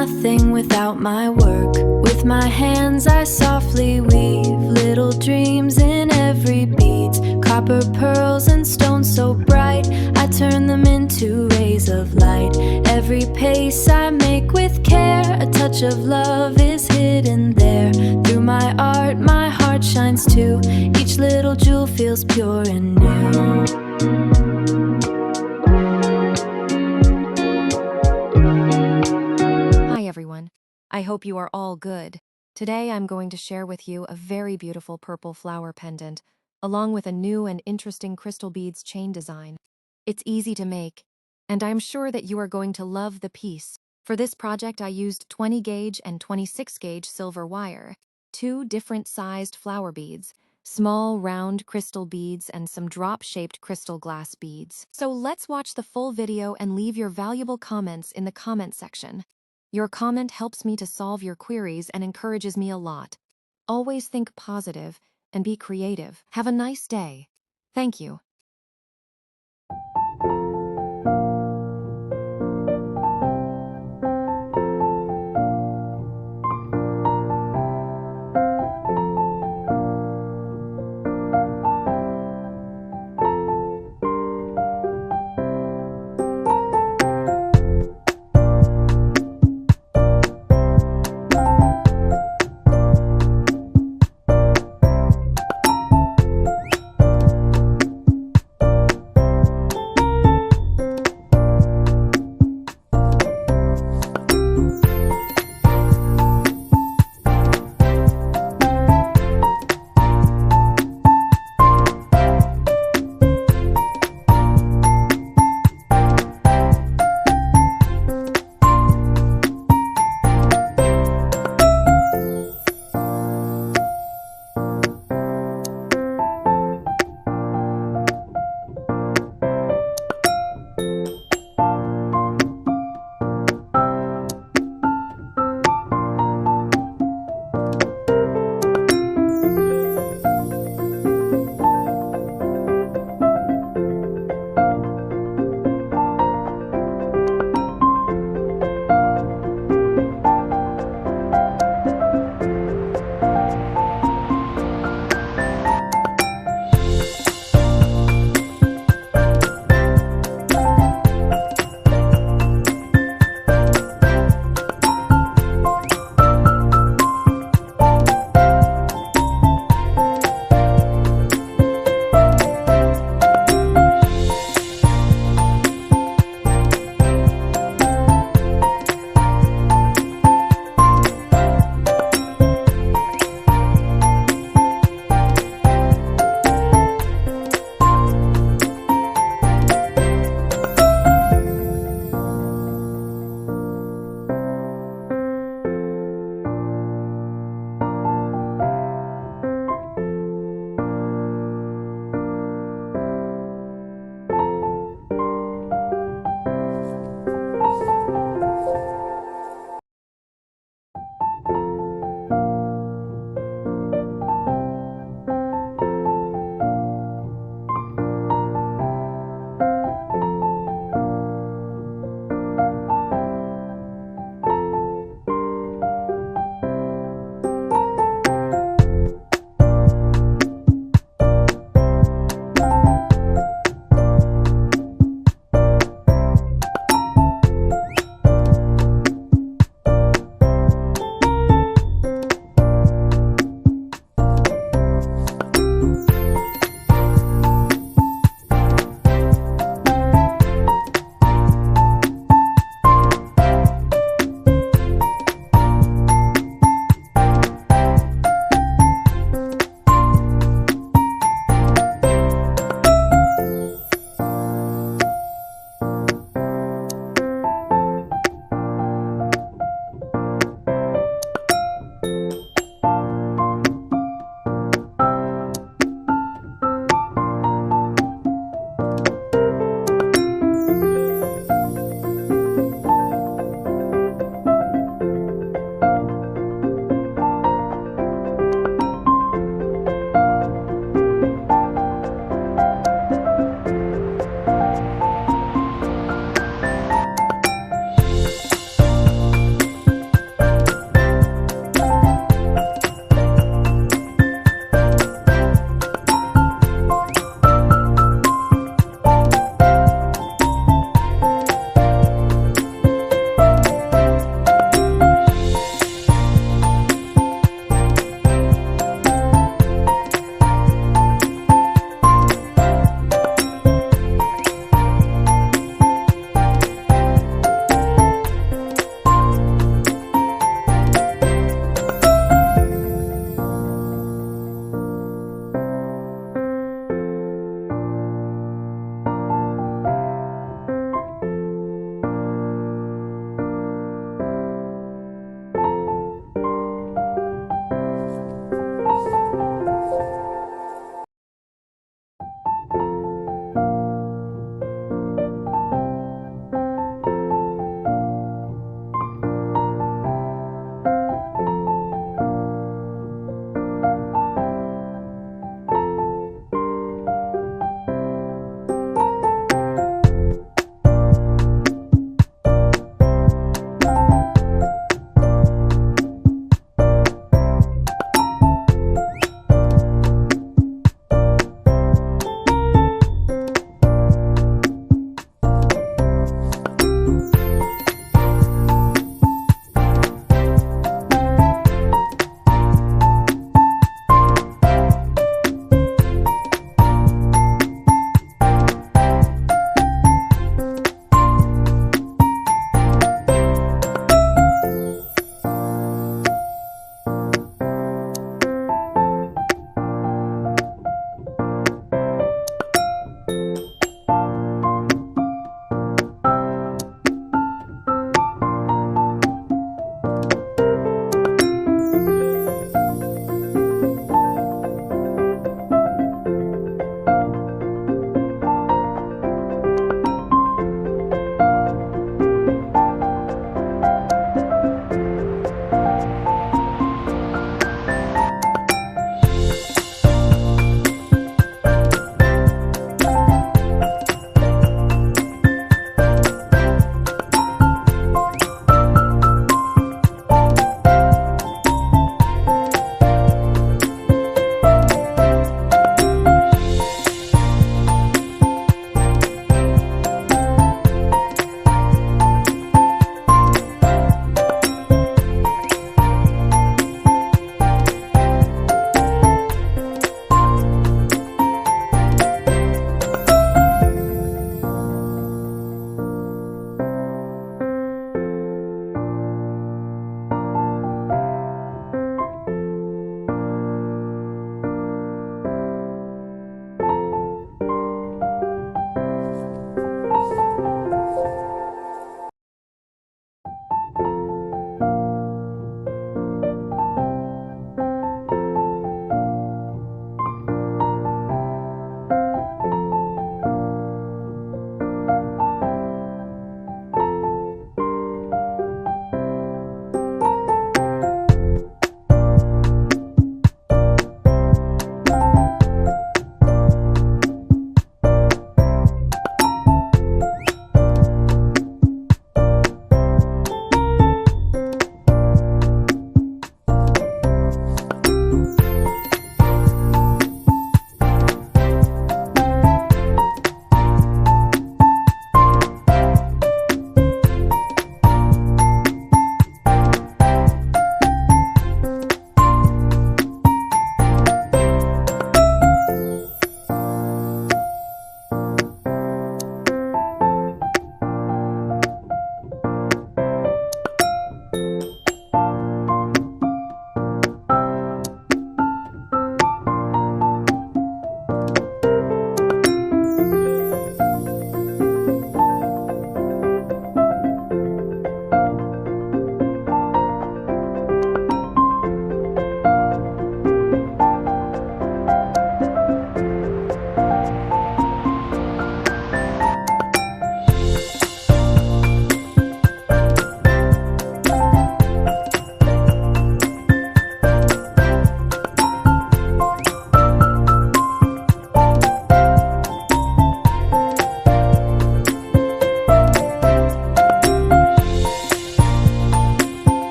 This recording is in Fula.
nothing without my work. With my hands I softly weave little dreams in every bead. Copper pearls and stones so bright, I turn them into rays of light. Every pace I make with care, a touch of love is hidden there. Through my art, my heart shines too. Each little jewel feels pure and new. Hi everyone, I hope you are all good. Today I'm going to share with you a very beautiful purple flower pendant, along with a new and interesting crystal beads chain design. It's easy to make, and I'm sure that you are going to love the piece. For this project I used 20 gauge and 26 gauge silver wire, 2 different sized flower beads, small round crystal beads, and some drop-shaped crystal glass beads. So let's watch the full video and leave your valuable comments in the comment section. Your comment helps me to solve your queries and encourages me a lot. Always think positive and be creative. Have a nice day. Thank you.